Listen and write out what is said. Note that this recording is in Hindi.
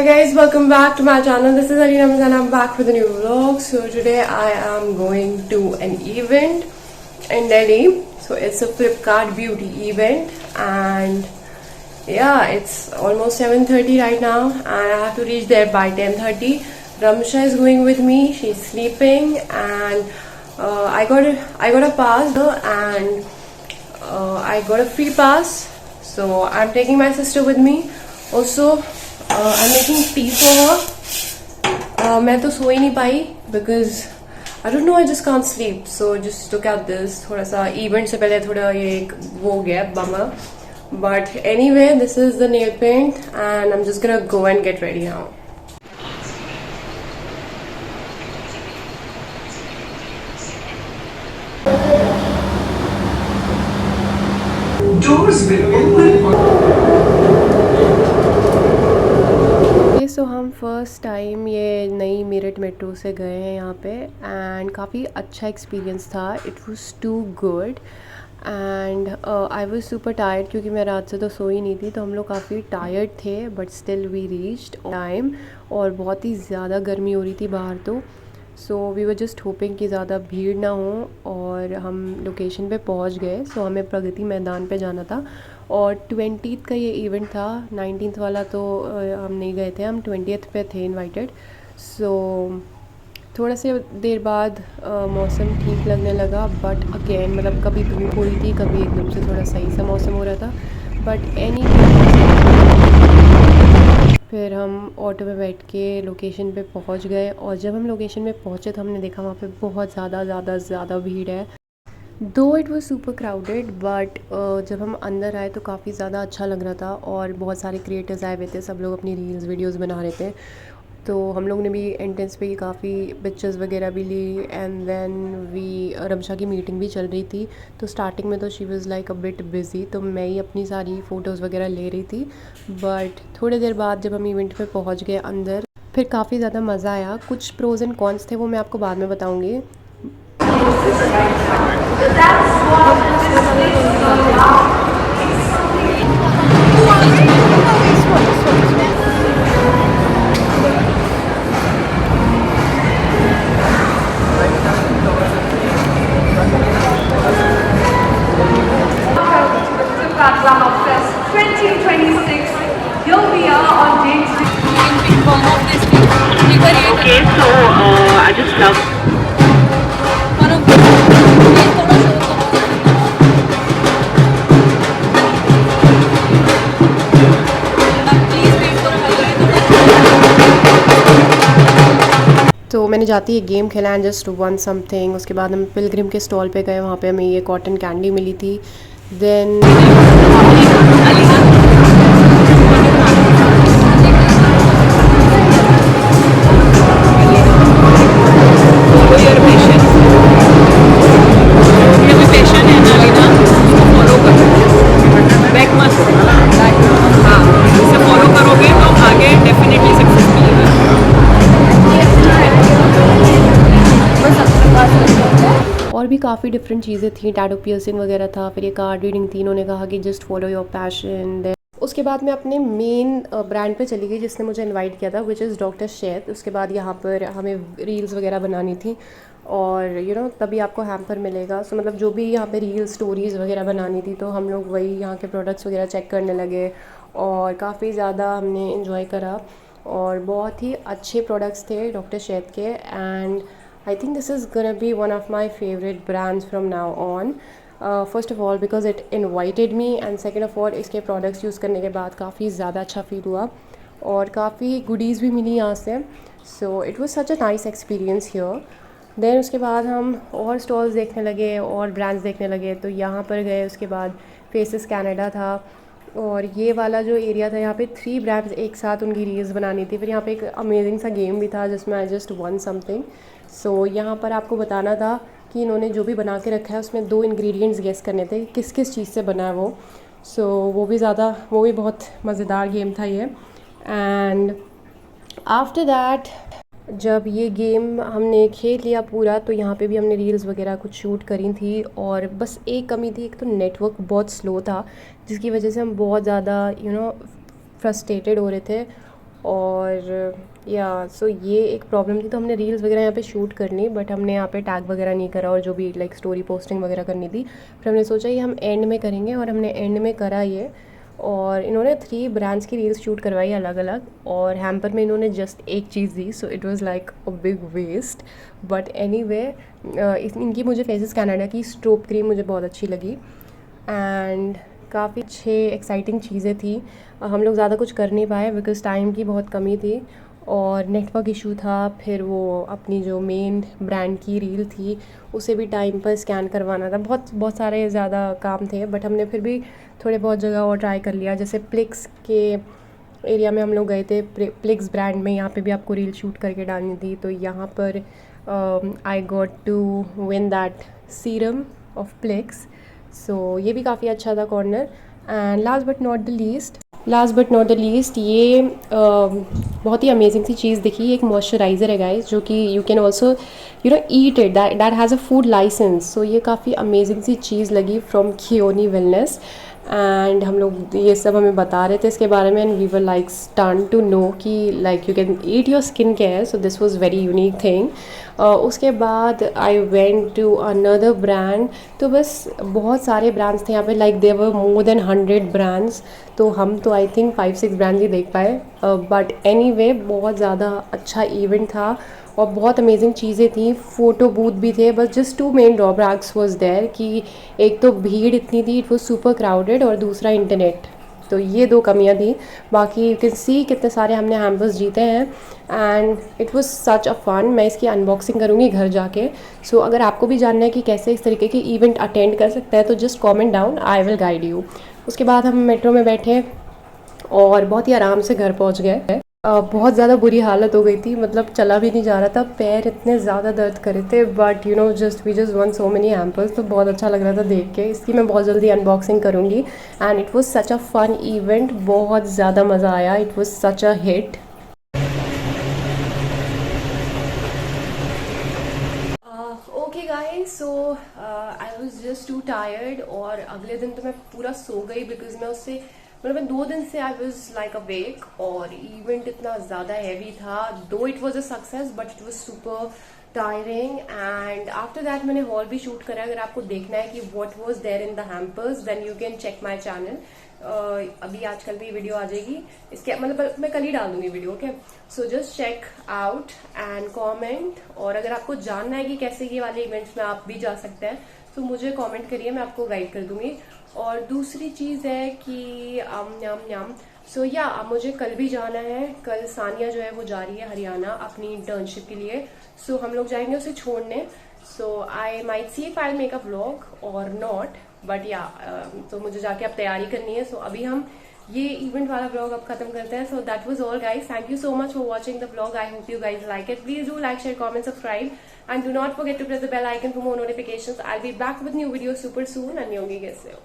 Hi guys, welcome back to my channel. This is Arina and I'm back with a new vlog. So today I am going to an event in Delhi. So it's a Flipkart beauty event and yeah, it's almost 7:30 right now and I have to reach there by 10:30. Ramsha is going with me. She's sleeping and I got a pass and I got a free pass. So I'm taking my sister with me. Also I'm making tea for her. मैं तो सो ही नहीं पाई because I don't know, I just can't sleep. So just took out this. थोड़ा सा event से पहले थोड़ा ये एक वो हो गया bummer. But anyway, this is the nail paint and I'm just gonna go and get ready now. Doors will open. सो हम फर्स्ट टाइम ये नई मेरठ मेट्रो से गए हैं यहाँ पे एंड काफ़ी अच्छा एक्सपीरियंस था. It was too good and I was super tired क्योंकि मैं रात से तो सोई नहीं थी, तो हम लोग काफ़ी टायर्ड थे but still we reached time. और बहुत ही ज़्यादा गर्मी हो रही थी बाहर, तो so we were just hoping कि ज़्यादा भीड़ ना हो और हम लोकेशन पे पहुंच गए. सो हमें प्रगति मैदान पे जाना था और 20th का ये इवेंट था. 19th वाला तो हम नहीं गए थे, हम 20th पे थे इनवाइटेड. सो थोड़ा से देर बाद मौसम ठीक लगने लगा बट अगेन मतलब कभी धूप हो रही थी, कभी एकदम से थोड़ा सही सा मौसम हो रहा था. बट फिर हम ऑटो में बैठ के लोकेशन पे पहुंच गए और जब हम लोकेशन पे पहुंचे तो हमने देखा वहाँ पे बहुत ज़्यादा भीड़ है. दो it was super crowded but जब हम अंदर आए तो काफ़ी ज़्यादा अच्छा लग रहा था और बहुत सारे क्रिएटर्स आए हुए थे. सब लोग अपनी रील्स वीडियोस बना रहे थे, तो हम लोग ने भी एंट्रेंस पे काफ़ी पिक्चर्स वगैरह भी ली. एंड देन वी रमशा की मीटिंग भी चल रही थी, तो स्टार्टिंग में तो she was like a bit busy, तो मैं ही अपनी सारी फ़ोटोज़ वगैरह ले रही थी. बट थोड़ी देर बाद जब हम इवेंट पे पहुंच गए अंदर, फिर काफ़ी ज़्यादा मज़ा आया. कुछ प्रोज़ एंड कॉन्स थे, वो मैं आपको बाद में बताऊँगी. Fest 2026. Here we are on day 6. Okay, so I just love. तो मैंने जाती है गेम खेला एंड जस्ट वन समथिंग. उसके बाद हम पिलग्रिम के स्टॉल पे गए, वहाँ पे हमें ये कॉटन कैंडी मिली थी. देन और भी काफ़ी डिफरेंट चीज़ें थी. टैटू पियर्सिंग वगैरह था, फिर ये कार्ड रीडिंग थी. इन्होंने कहा कि just follow your passion. Then उसके बाद मैं अपने मेन ब्रांड पे चली गई जिसने मुझे इनवाइट किया था, विच इज़ डॉक्टर शैद. उसके बाद यहाँ पर हमें रील्स वगैरह बनानी थी और तभी आपको हैम्पर मिलेगा. सो मतलब जो भी यहाँ पे रील स्टोरीज़ वगैरह बनानी थी, तो हम लोग वही यहाँ के प्रोडक्ट्स वगैरह चेक करने लगे और काफ़ी ज़्यादा हमने इन्जॉय करा. और बहुत ही अच्छे प्रोडक्ट्स थे डॉक्टर शैद के and I think this is gonna be one of my favorite brands from now on. First of all because it invited me and second of all इसके products यूज़ करने के बाद काफ़ी ज़्यादा अच्छा फील हुआ और काफ़ी goodies भी मिली यहाँ से. So it was such a nice experience here. Then उसके बाद हम और स्टॉल्स देखने लगे और ब्रांड्स देखने लगे. तो यहाँ पर गए, उसके बाद फेसेस कैनेडा था और ये वाला जो एरिया था यहाँ पे 3 ब्रांड्स एक साथ उनकी रील्स बनानी थी. फिर यहाँ पे एक अमेजिंग सा गेम भी था जिसमें आई जस्ट वन समथिंग. सो यहाँ पर आपको बताना था कि इन्होंने जो भी बना के रखा है उसमें 2 इंग्रेडिएंट्स गेस करने थे किस किस चीज़ से बना है वो. सो वो भी बहुत मज़ेदार गेम था ये. एंड आफ्टर दैट जब ये गेम हमने खेल लिया पूरा, तो यहाँ पे भी हमने रील्स वगैरह कुछ शूट करी थी. और बस एक कमी थी, एक तो नेटवर्क बहुत स्लो था जिसकी वजह से हम बहुत ज़्यादा फ्रस्ट्रेटेड हो रहे थे. और या सो ये एक प्रॉब्लम थी, तो हमने रील्स वगैरह यहाँ पे शूट करनी, बट हमने यहाँ पे टैग वगैरह नहीं करा, और जो भी लाइक स्टोरी पोस्टिंग वगैरह करनी थी फिर हमने सोचा ये हम एंड में करेंगे, और हमने एंड में करा ये। और इन्होंने 3 ब्रांड्स की रील्स शूट करवाई अलग अलग, और हैम्पर में इन्होंने जस्ट एक चीज़ दी, so it was like a big waste. But anyway इनकी मुझे फेसेस कनाडा की स्ट्रोब क्रीम मुझे बहुत अच्छी लगी, एंड काफ़ी अच्छे एक्साइटिंग चीज़ें थी। हम लोग ज़्यादा कुछ कर नहीं पाए बिकॉज़ टाइम की बहुत कमी थी और नेटवर्क इशू था। फिर वो अपनी जो मेन ब्रांड की रील थी उसे भी टाइम पर स्कैन करवाना था, बहुत सारे ज़्यादा काम थे। बट हमने फिर भी थोड़े बहुत जगह और ट्राई कर लिया, जैसे प्लिक्स के एरिया में हम लोग गए थे, प्लिक्स ब्रांड में, यहाँ पे भी आपको रील शूट करके डालनी थी। तो यहाँ पर I got to win that serum of Plix, so ये भी काफ़ी अच्छा था corner. And last but not the least ये बहुत ही अमेजिंग सी चीज़ दिखी, एक मॉइस्चराइज़र है गाइस, जो कि you can also eat it, that has a food licence. So ये काफ़ी अमेजिंग सी चीज़ लगी फ्रॉम खियोनी वेलनेस, एंड हम लोग ये सब हमें बता रहे थे इसके बारे में, and we were like stun to know कि like you can eat your skin care, so this was very unique thing. उसके बाद I went to another brand, तो बस बहुत सारे ब्रांड्स थे यहाँ पे, like there were more than 100 brands, तो हम तो आई थिंक 5-6 ब्रांड्स ही देख पाए। बट एनीवे बहुत ज़्यादा अच्छा इवेंट था और बहुत अमेजिंग चीज़ें थी, फ़ोटो बूथ भी थे। बस just 2 main drawbacks was there कि एक तो भीड़ इतनी थी, इट वाज सुपर क्राउडेड, और दूसरा इंटरनेट। तो ये 2 कमियां थी। बाकी यू कैन सी कितने सारे हमने हैम्पर्स जीते हैं, and it was such a fun. मैं इसकी अनबॉक्सिंग करूँगी घर जाके। सो अगर आपको भी जानना है कि कैसे इस तरीके के इवेंट अटेंड कर सकते हैं तो just comment down, I will guide you. उसके बाद हम मेट्रो में बैठे और बहुत ही आराम से घर पहुंच गए। बहुत ज़्यादा बुरी हालत हो गई थी, मतलब चला भी नहीं जा रहा था, पैर इतने ज़्यादा दर्द कर रहे थे। But we just won so many hampers, तो बहुत अच्छा लग रहा था देख के। इसकी मैं बहुत जल्दी अनबॉक्सिंग करूँगी, and it was such a fun event, बहुत ज़्यादा मज़ा आया, it was such a hit. Okay guys, so I was just too tired, और अगले दिन तो मैं पूरा सो गई बिकॉज मैं उससे मैं 2 दिन से आई वॉज लाइक अवेक, और इवेंट इतना ज़्यादा हैवी था। Though it was a success but it was super tiring. And after that मैंने हॉल भी शूट करा। अगर आपको देखना है कि what was there in the hampers then you can check my channel. अभी आजकल भी वीडियो आ जाएगी इसके, मतलब मैं कल ही डाल दूंगी video. Okay, so just check out and comment. और अगर आपको जानना है कि कैसे ये वाले इवेंट्स में आप भी जा सकते हैं तो मुझे कमेंट करिए, मैं आपको गाइड कर दूंगी। और दूसरी चीज़ है कि सो या मुझे कल भी जाना है। कल सानिया जो है वो जा रही है हरियाणा अपनी इंटर्नशिप के लिए, सो हम लोग जाएंगे उसे छोड़ने। So I might see if I make a vlog और नॉट, बट या तो मुझे जाके अब तैयारी करनी है। सो अभी हम ये इवेंट वाला व्लॉग अब खत्म करते हैं। So that was all guys, thank you so much for watching the vlog. I hope you guys like it. Please do like, share, comment, subscribe, and do not forget to press the bell icon for more notifications. I'll be back with new videos super soon, and Yogi कैसे हो?